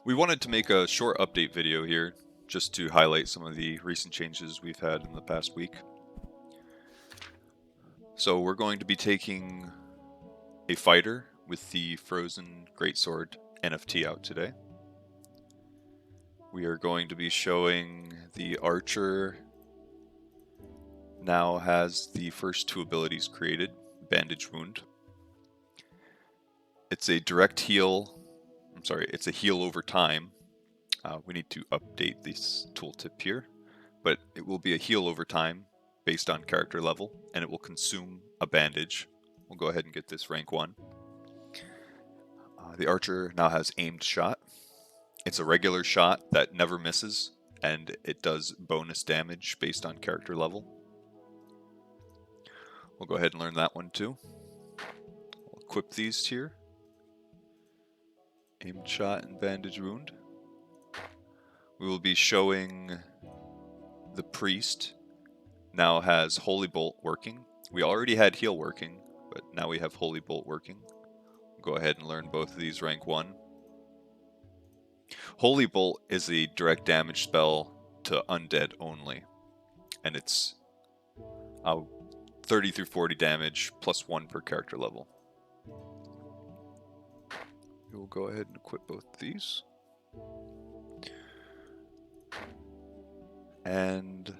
We wanted to make a short update video here just to highlight some of the recent changes we've had in the past week. So we're going to be taking a fighter with the Frozen Greatsword NFT out today. We are going to be showing the archer now has the first two abilities created, Bandage Wound. It's a direct heal, it's a heal over time. We need to update this tooltip here, but it will be a heal over time based on character level, and it will consume a bandage. We'll go ahead and get this rank 1. The archer now has aimed shot. It's a regular shot that never misses, and it does bonus damage based on character level. We'll go ahead and learn that one too. We'll equip these here. Aimed shot and bandage wound. We will be showing the priest now has Holy Bolt working. We already had heal working, but now we have Holy Bolt working. We'll go ahead and learn both of these rank 1. Holy Bolt is a direct damage spell to undead only, and it's 30 through 40 damage plus 1 per character level. We will go ahead and equip both of these. And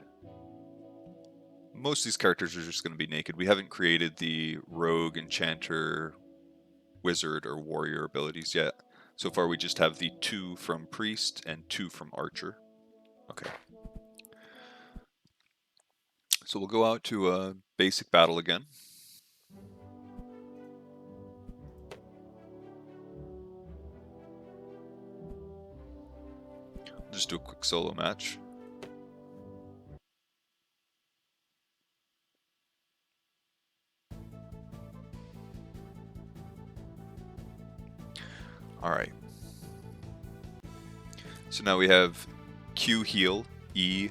most of these characters are just going to be naked. We haven't created the rogue, enchanter, wizard, or warrior abilities yet. So far we just have the 2 from priest and 2 from archer. Okay. So we'll go out to a basic battle again. Just do a quick solo match. Alright. So now we have Q heal, E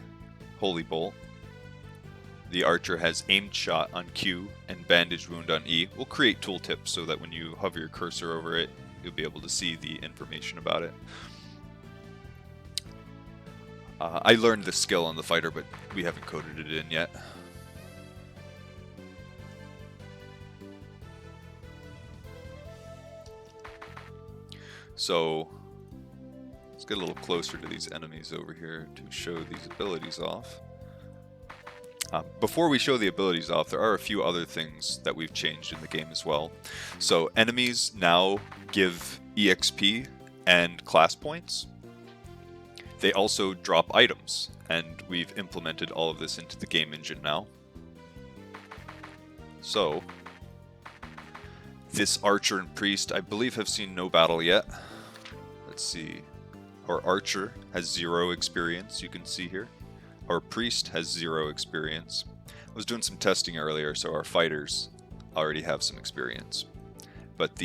Holy Bolt. The archer has aimed shot on Q and bandage wound on E. We'll create tooltips so that when you hover your cursor over it, you'll be able to see the information about it. I learned this skill on the fighter, but we haven't coded it in yet. So let's get a little closer to these enemies over here to show these abilities off. Before we show the abilities off, there are a few other things that we've changed in the game as well. So enemies now give EXP and class points. They also drop items, and we've implemented all of this into the game engine now. So this archer and priest, I believe, have seen no battle yet. Let's see. Our archer has 0 experience, you can see here. Our priest has 0 experience. I was doing some testing earlier, so our fighters already have some experience. But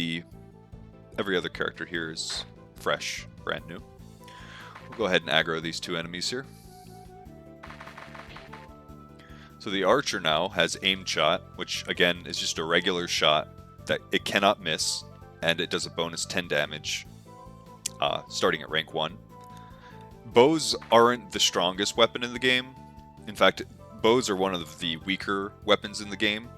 every other character here is fresh, brand new. We'll go ahead and aggro these 2 enemies here. So the archer now has aimed shot, which again is just a regular shot that it cannot miss, and it does a bonus 10 damage starting at rank 1. Bows aren't the strongest weapon in the game. In fact, bows are one of the weaker weapons in the game.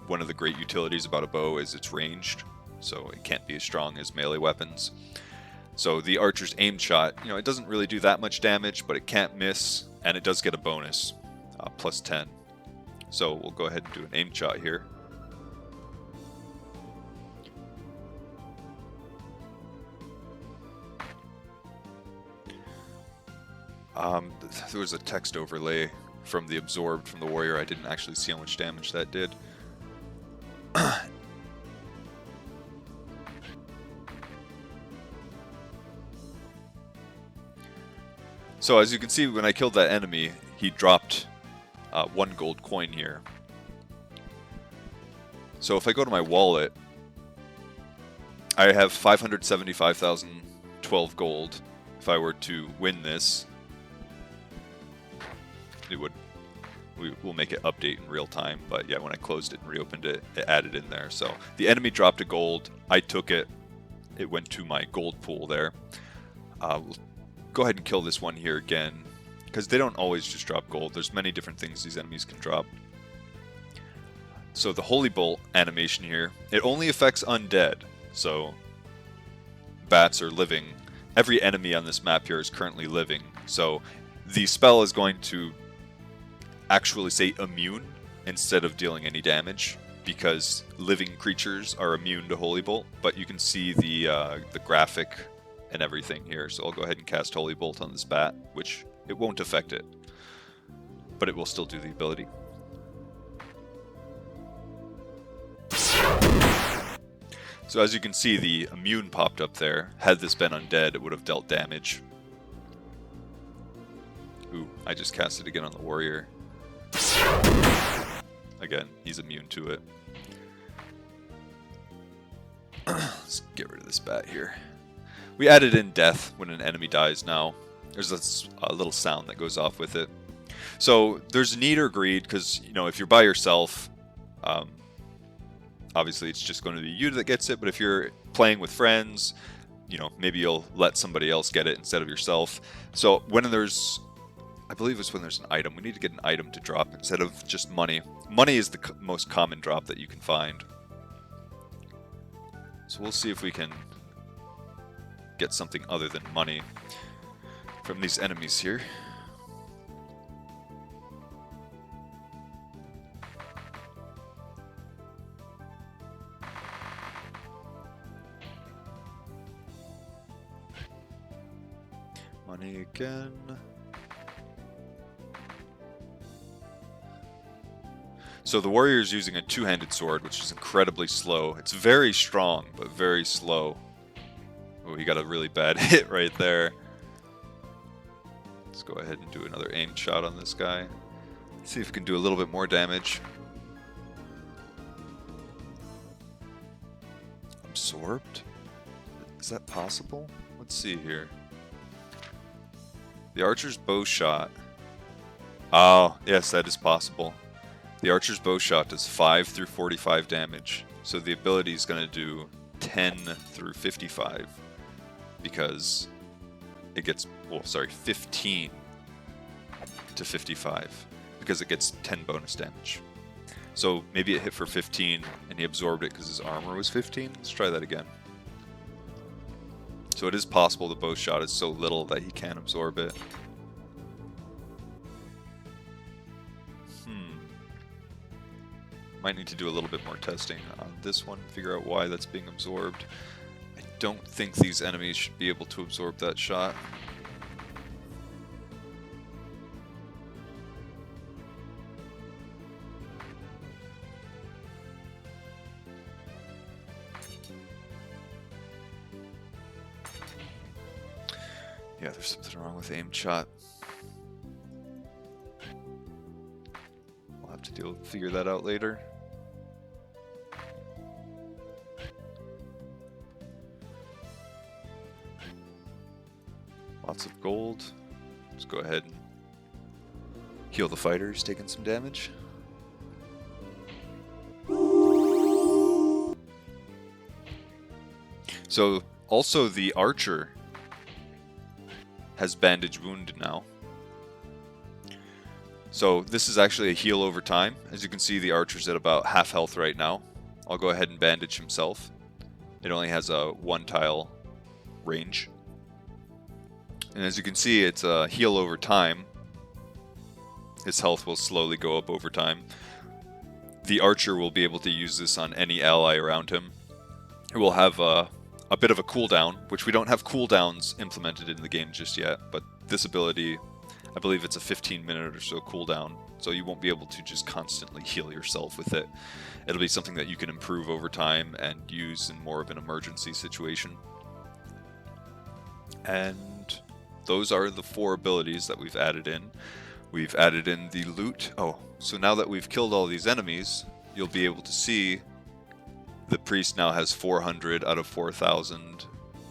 One of the great utilities about a bow is it's ranged, so it can't be as strong as melee weapons. So the archer's aim shot, it doesn't really do that much damage, but it can't miss, and it does get a bonus, plus 10. So we'll go ahead and do an aim shot here. There was a text overlay from the absorbed from the warrior. I didn't actually see how much damage that did. So as you can see, when I killed that enemy, he dropped 1 gold coin here. So if I go to my wallet, I have 575,012 gold. If I were to win this, we'll make it update in real time, but yeah, when I closed it and reopened it, it added in there. So the enemy dropped a gold, I took it, it went to my gold pool there. We'll go ahead and kill this one here again, because they don't always just drop gold. There's many different things these enemies can drop. So the Holy Bolt animation here, it only affects undead. So bats are living. Every enemy on this map here is currently living. So the spell is going to actually say immune instead of dealing any damage, because living creatures are immune to Holy Bolt. But you can see the graphic and everything here. So I'll go ahead and cast Holy Bolt on this bat, which it won't affect it, but it will still do the ability. So as you can see, the immune popped up there. Had this been undead, it would have dealt damage. Ooh, I just cast it again on the warrior. Again, he's immune to it. Let's get rid of this bat here. We added in death when an enemy dies now. There's a little sound that goes off with it. So there's need or greed, because, you know, if you're by yourself, obviously it's just going to be you that gets it. But if you're playing with friends, you know, maybe you'll let somebody else get it instead of yourself. So when there's, I believe it's when there's an item, we need to get an item to drop instead of just money. Money is the most common drop that you can find. So we'll see if we can get something other than money from these enemies here. Money again. So the warrior is using a two-handed sword, which is incredibly slow. It's very strong, but very slow. Oh, he got a really bad hit right there. Let's go ahead and do another aimed shot on this guy. See if we can do a little bit more damage. Absorbed? Is that possible? Let's see here. The archer's bow shot. Oh, yes, that is possible. The archer's bow shot does 5 through 45 damage. So the ability is going to do 10 through 55. Because it gets, well, sorry, 15 to 55. Because it gets 10 bonus damage. So maybe it hit for 15 and he absorbed it because his armor was 15. Let's try that again. So it is possible the bow shot is so little that he can't absorb it. Might need to do a little bit more testing on this one, figure out why that's being absorbed. I don't think these enemies should be able to absorb that shot. Yeah, there's something wrong with aimed shot. We'll have to figure that out later. Lots of gold. Let's go ahead and heal the fighter who's taking some damage. So also the archer has bandage wound now. So this is actually a heal over time. As you can see, the archer's at about half health right now. I'll go ahead and bandage himself. It only has a 1 tile range. And as you can see, it's a heal over time. His health will slowly go up over time. The archer will be able to use this on any ally around him. It will have a bit of a cooldown, which we don't have cooldowns implemented in the game just yet, but this ability, I believe it's a 15-minute or so cooldown, so you won't be able to just constantly heal yourself with it. It'll be something that you can improve over time and use in more of an emergency situation. And those are the 4 abilities that we've added in. We've added in the loot. Oh, so now that we've killed all these enemies, you'll be able to see the priest now has 400 out of 4,000.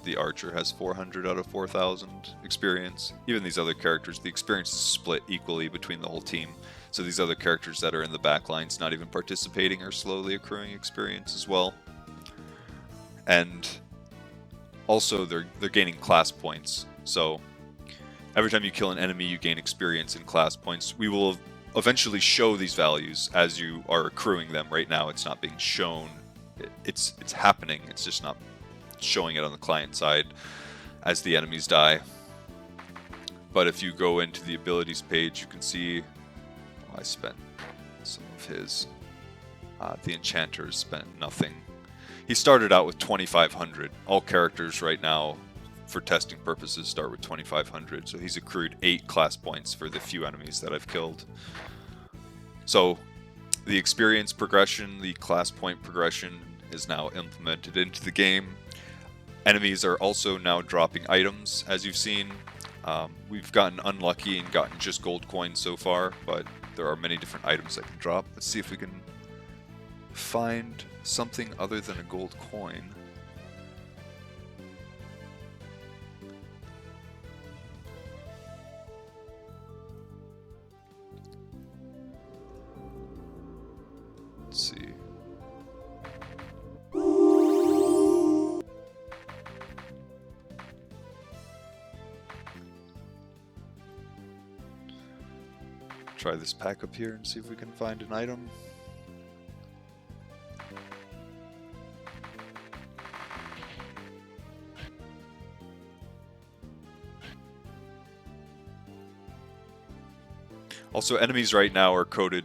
The archer has 400 out of 4,000 experience. Even these other characters, the experience is split equally between the whole team. So these other characters that are in the back lines not even participating are slowly accruing experience as well. And also they're gaining class points. So every time you kill an enemy, you gain experience and class points. We will eventually show these values as you are accruing them. Right now, it's not being shown. It's happening. It's just not showing it on the client side as the enemies die. But if you go into the abilities page, you can see I spent some of his. The enchanter spent nothing. He started out with 2,500. All characters right now, for testing purposes, start with 2,500. So he's accrued 8 class points for the few enemies that I've killed. So the experience progression, the class point progression is now implemented into the game. Enemies are also now dropping items, as you've seen. We've gotten unlucky and gotten just gold coins so far, but there are many different items that can drop. Let's see if we can find something other than a gold coin. Let's see. Try this pack up here and see if we can find an item. Also, enemies right now are coded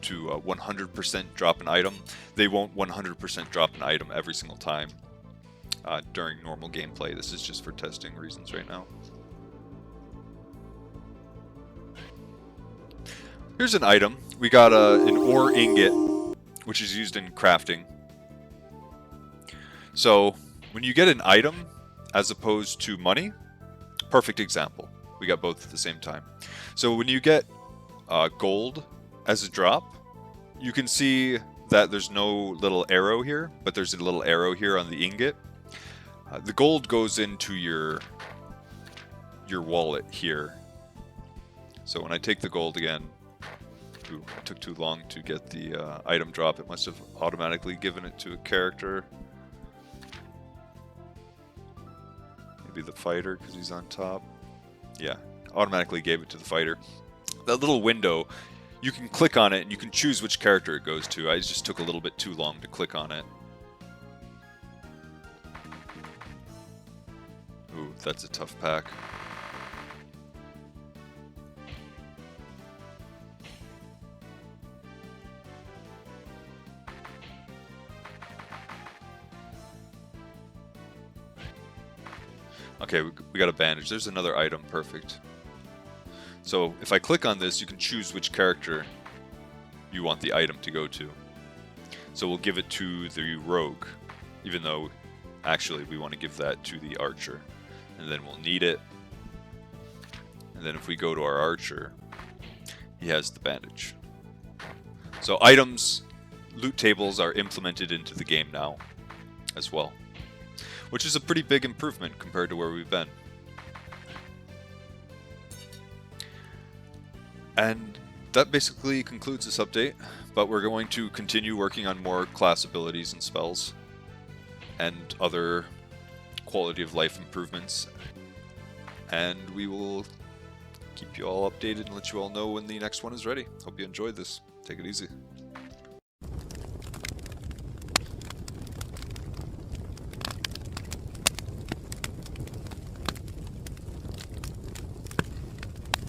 to 100% drop an item. They won't 100% drop an item every single time during normal gameplay. This is just for testing reasons right now. Here's an item. We got an ore ingot, which is used in crafting. So when you get an item as opposed to money, perfect example. We got both at the same time. So when you get gold as a drop, you can see that there's no little arrow here, but there's a little arrow here on the ingot. The gold goes into your wallet here. So when I take the gold again, ooh, it took too long to get the item drop. It must have automatically given it to a character. Maybe the fighter, because he's on top. Yeah, automatically gave it to the fighter. That little window, you can click on it and you can choose which character it goes to. I just took a little bit too long to click on it. Ooh, that's a tough pack. Okay, we got a bandage. There's another item. Perfect. So if I click on this, you can choose which character you want the item to go to. So we'll give it to the rogue, even though actually we want to give that to the archer. And then we'll need it. And then if we go to our archer, he has the bandage. So items, loot tables are implemented into the game now as well, which is a pretty big improvement compared to where we've been. And that basically concludes this update, but we're going to continue working on more class abilities and spells and other quality of life improvements, and we will keep you all updated and let you all know when the next one is ready. Hope you enjoyed this. Take it easy.